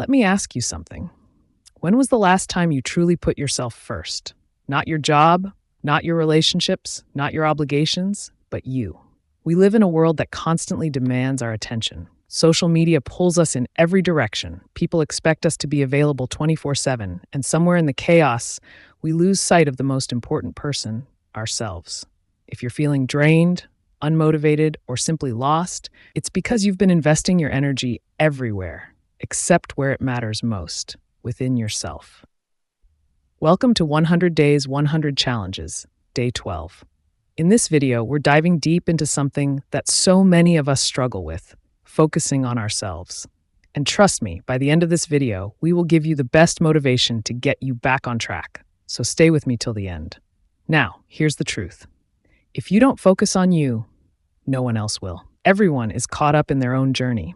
Let me ask you something. When was the last time you truly put yourself first? Not your job, not your relationships, not your obligations, but you. We live in a world that constantly demands our attention. Social media pulls us in every direction. People expect us to be available 24/7, and somewhere in the chaos, we lose sight of the most important person, ourselves. If you're feeling drained, unmotivated, or simply lost, it's because you've been investing your energy everywhere, except where it matters most, within yourself. Welcome to 100 Days, 100 Challenges, Day 12. In this video, we're diving deep into something that so many of us struggle with, focusing on ourselves. And trust me, by the end of this video, we will give you the best motivation to get you back on track. So stay with me till the end. Now, here's the truth. If you don't focus on you, no one else will. Everyone is caught up in their own journey.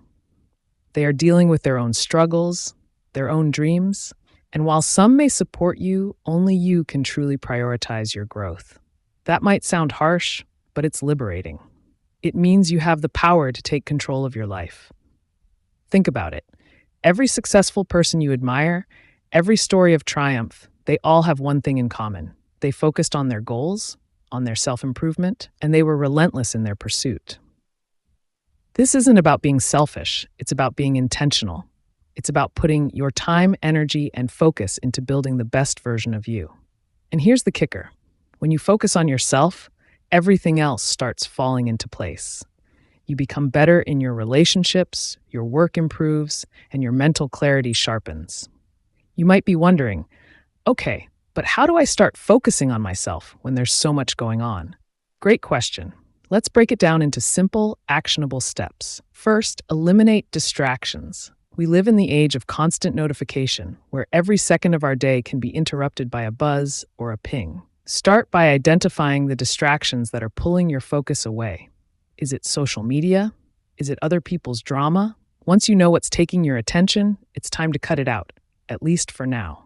They are dealing with their own struggles, their own dreams, and while some may support you, only you can truly prioritize your growth. That might sound harsh, but it's liberating. It means you have the power to take control of your life. Think about it. Every successful person you admire, every story of triumph, they all have one thing in common. They focused on their goals, on their self-improvement, and they were relentless in their pursuit. This isn't about being selfish, it's about being intentional. It's about putting your time, energy, and focus into building the best version of you. And here's the kicker. When you focus on yourself, everything else starts falling into place. You become better in your relationships, your work improves, and your mental clarity sharpens. You might be wondering, okay, but how do I start focusing on myself when there's so much going on? Great question. Let's break it down into simple, actionable steps. First, eliminate distractions. We live in the age of constant notification, where every second of our day can be interrupted by a buzz or a ping. Start by identifying the distractions that are pulling your focus away. Is it social media? Is it other people's drama? Once you know what's taking your attention, it's time to cut it out, at least for now.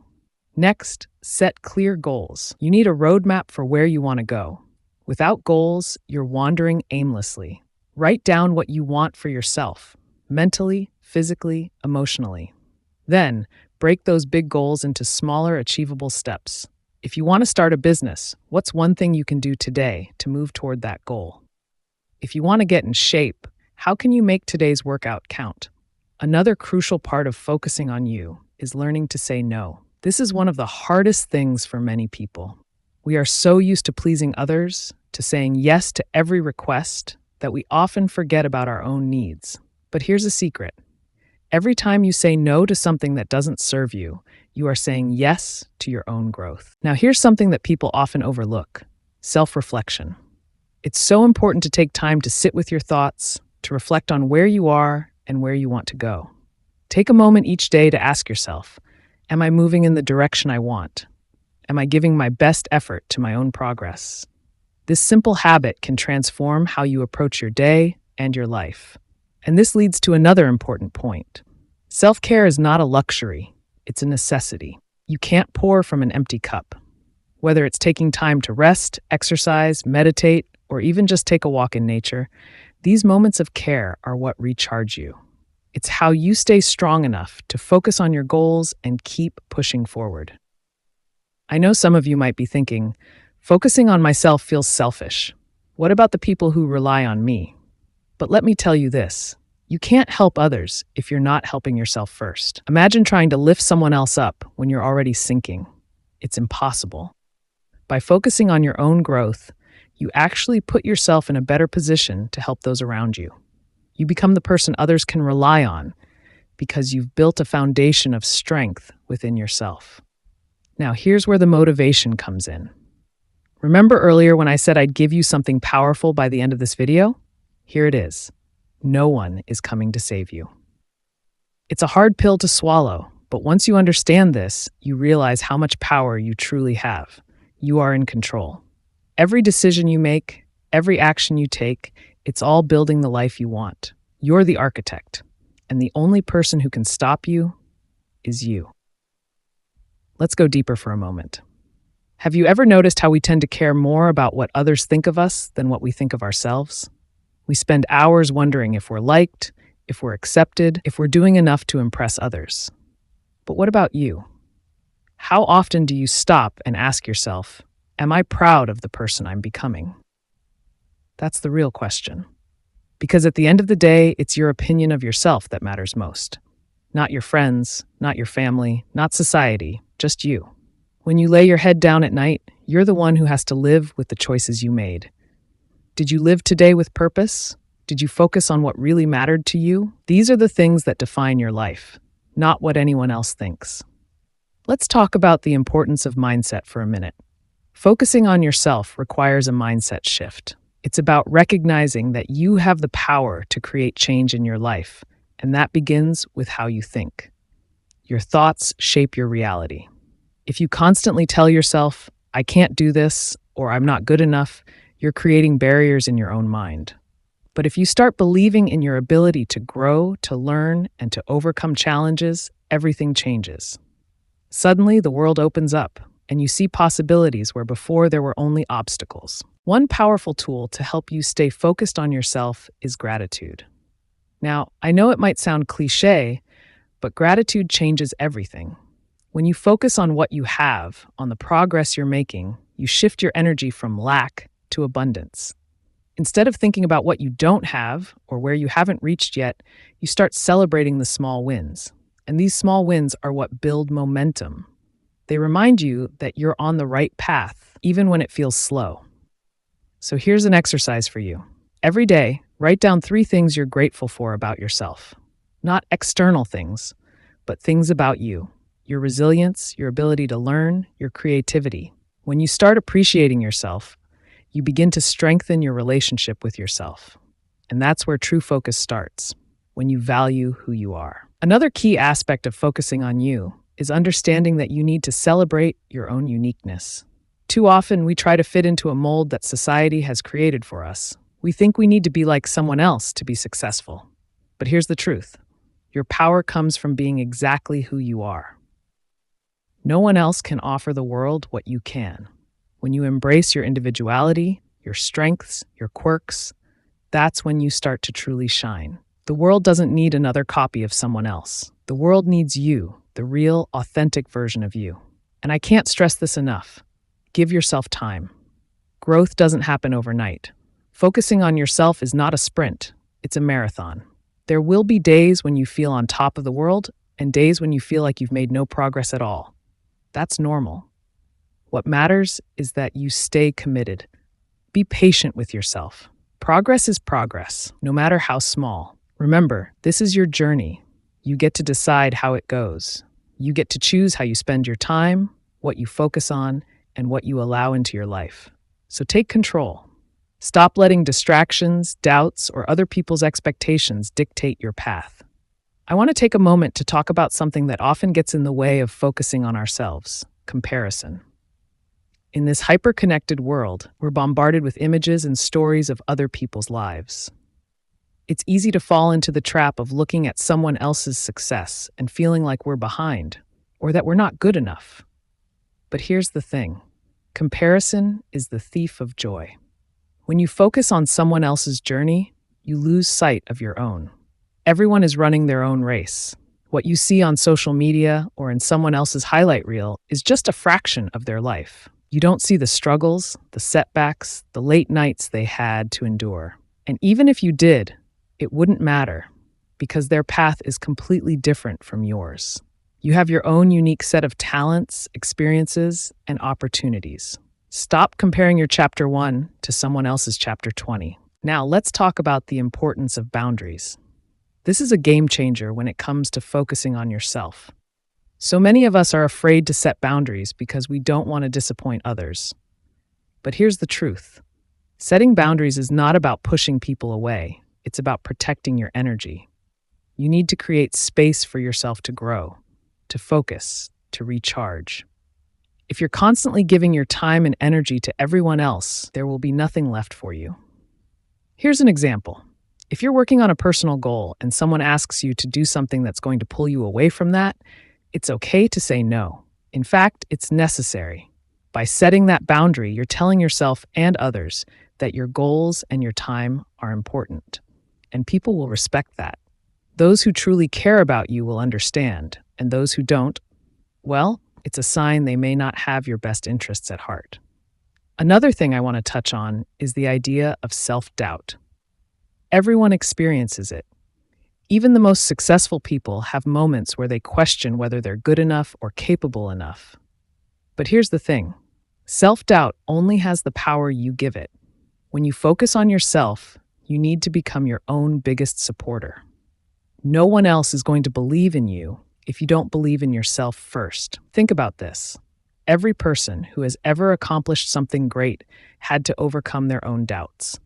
Next, set clear goals. You need a roadmap for where you want to go. Without goals, you're wandering aimlessly. Write down what you want for yourself, mentally, physically, emotionally. Then, break those big goals into smaller, achievable steps. If you want to start a business, what's one thing you can do today to move toward that goal? If you want to get in shape, how can you make today's workout count? Another crucial part of focusing on you is learning to say no. This is one of the hardest things for many people. We are so used to pleasing others, to saying yes to every request, that we often forget about our own needs. But here's a secret. Every time you say no to something that doesn't serve you, you are saying yes to your own growth. Now, here's something that people often overlook: self-reflection. It's so important to take time to sit with your thoughts, to reflect on where you are and where you want to go. Take a moment each day to ask yourself, am I moving in the direction I want? Am I giving my best effort to my own progress? This simple habit can transform how you approach your day and your life. And this leads to another important point. Self-care is not a luxury, it's a necessity. You can't pour from an empty cup. Whether it's taking time to rest, exercise, meditate, or even just take a walk in nature, these moments of care are what recharge you. It's how you stay strong enough to focus on your goals and keep pushing forward. I know some of you might be thinking, focusing on myself feels selfish. What about the people who rely on me? But let me tell you this, you can't help others if you're not helping yourself first. Imagine trying to lift someone else up when you're already sinking. It's impossible. By focusing on your own growth, you actually put yourself in a better position to help those around you. You become the person others can rely on because you've built a foundation of strength within yourself. Now, here's where the motivation comes in. Remember earlier when I said I'd give you something powerful by the end of this video? Here it is. No one is coming to save you. It's a hard pill to swallow, but once you understand this, you realize how much power you truly have. You are in control. Every decision you make, every action you take, it's all building the life you want. You're the architect, and the only person who can stop you is you. Let's go deeper for a moment. Have you ever noticed how we tend to care more about what others think of us than what we think of ourselves? We spend hours wondering if we're liked, if we're accepted, if we're doing enough to impress others. But what about you? How often do you stop and ask yourself, am I proud of the person I'm becoming? That's the real question. Because at the end of the day, it's your opinion of yourself that matters most. Not your friends, not your family, not society, just you. When you lay your head down at night, you're the one who has to live with the choices you made. Did you live today with purpose? Did you focus on what really mattered to you? These are the things that define your life, not what anyone else thinks. Let's talk about the importance of mindset for a minute. Focusing on yourself requires a mindset shift. It's about recognizing that you have the power to create change in your life, and that begins with how you think. Your thoughts shape your reality. If you constantly tell yourself, I can't do this, or I'm not good enough, you're creating barriers in your own mind. But if you start believing in your ability to grow, to learn, and to overcome challenges, everything changes. Suddenly, the world opens up, and you see possibilities where before there were only obstacles. One powerful tool to help you stay focused on yourself is gratitude. Now, I know it might sound cliché, but gratitude changes everything. When you focus on what you have, on the progress you're making, you shift your energy from lack to abundance. Instead of thinking about what you don't have or where you haven't reached yet, you start celebrating the small wins. And these small wins are what build momentum. They remind you that you're on the right path, even when it feels slow. So here's an exercise for you. Every day, write down 3 things you're grateful for about yourself. Not external things, but things about you. Your resilience, your ability to learn, your creativity. When you start appreciating yourself, you begin to strengthen your relationship with yourself. And that's where true focus starts, when you value who you are. Another key aspect of focusing on you is understanding that you need to celebrate your own uniqueness. Too often, we try to fit into a mold that society has created for us. We think we need to be like someone else to be successful. But here's the truth. Your power comes from being exactly who you are. No one else can offer the world what you can. When you embrace your individuality, your strengths, your quirks, that's when you start to truly shine. The world doesn't need another copy of someone else. The world needs you, the real, authentic version of you. And I can't stress this enough. Give yourself time. Growth doesn't happen overnight. Focusing on yourself is not a sprint, it's a marathon. There will be days when you feel on top of the world and days when you feel like you've made no progress at all. That's normal. What matters is that you stay committed. Be patient with yourself. Progress is progress, no matter how small. Remember, this is your journey. You get to decide how it goes. You get to choose how you spend your time, what you focus on, and what you allow into your life. So take control. Stop letting distractions, doubts, or other people's expectations dictate your path. I want to take a moment to talk about something that often gets in the way of focusing on ourselves: comparison. In this hyper-connected world, we're bombarded with images and stories of other people's lives. It's easy to fall into the trap of looking at someone else's success and feeling like we're behind, or that we're not good enough. But here's the thing. Comparison is the thief of joy. When you focus on someone else's journey, you lose sight of your own. Everyone is running their own race. What you see on social media or in someone else's highlight reel is just a fraction of their life. You don't see the struggles, the setbacks, the late nights they had to endure. And even if you did, it wouldn't matter, because their path is completely different from yours. You have your own unique set of talents, experiences, and opportunities. Stop comparing your chapter 1 to someone else's chapter 20. Now, let's talk about the importance of boundaries. This is a game changer when it comes to focusing on yourself. So many of us are afraid to set boundaries because we don't want to disappoint others. But here's the truth. Setting boundaries is not about pushing people away. It's about protecting your energy. You need to create space for yourself to grow, to focus, to recharge. If you're constantly giving your time and energy to everyone else, there will be nothing left for you. Here's an example. If you're working on a personal goal and someone asks you to do something that's going to pull you away from that, it's okay to say no. In fact, it's necessary. By setting that boundary, you're telling yourself and others that your goals and your time are important, and people will respect that. Those who truly care about you will understand, And those who don't, well, it's a sign they may not have your best interests at heart. Another thing I want to touch on is the idea of self-doubt. Everyone experiences it. Even the most successful people have moments where they question whether they're good enough or capable enough. But here's the thing. Self-doubt only has the power you give it. When you focus on yourself, you need to become your own biggest supporter. No one else is going to believe in you if you don't believe in yourself first. Think about this. Every person who has ever accomplished something great had to overcome their own doubts.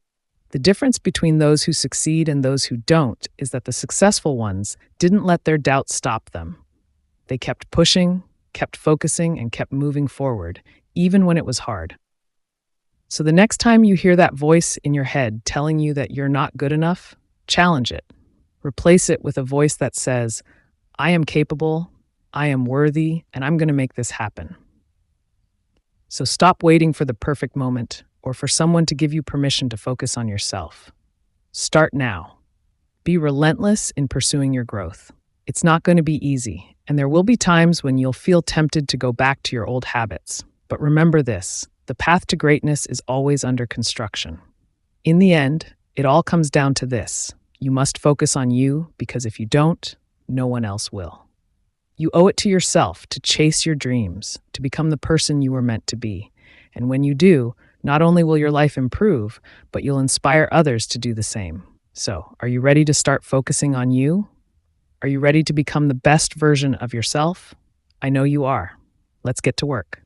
The difference between those who succeed and those who don't is that the successful ones didn't let their doubts stop them. They kept pushing, kept focusing, and kept moving forward, even when it was hard. So the next time you hear that voice in your head telling you that you're not good enough, challenge it. Replace it with a voice that says, I am capable, I am worthy, and I'm going to make this happen. So stop waiting for the perfect moment or for someone to give you permission to focus on yourself. Start now. Be relentless in pursuing your growth. It's not going to be easy, and there will be times when you'll feel tempted to go back to your old habits. But remember this, the path to greatness is always under construction. In the end, it all comes down to this. You must focus on you because if you don't, no one else will. You owe it to yourself to chase your dreams, to become the person you were meant to be. And when you do, not only will your life improve, but you'll inspire others to do the same. So, are you ready to start focusing on you? Are you ready to become the best version of yourself? I know you are. Let's get to work.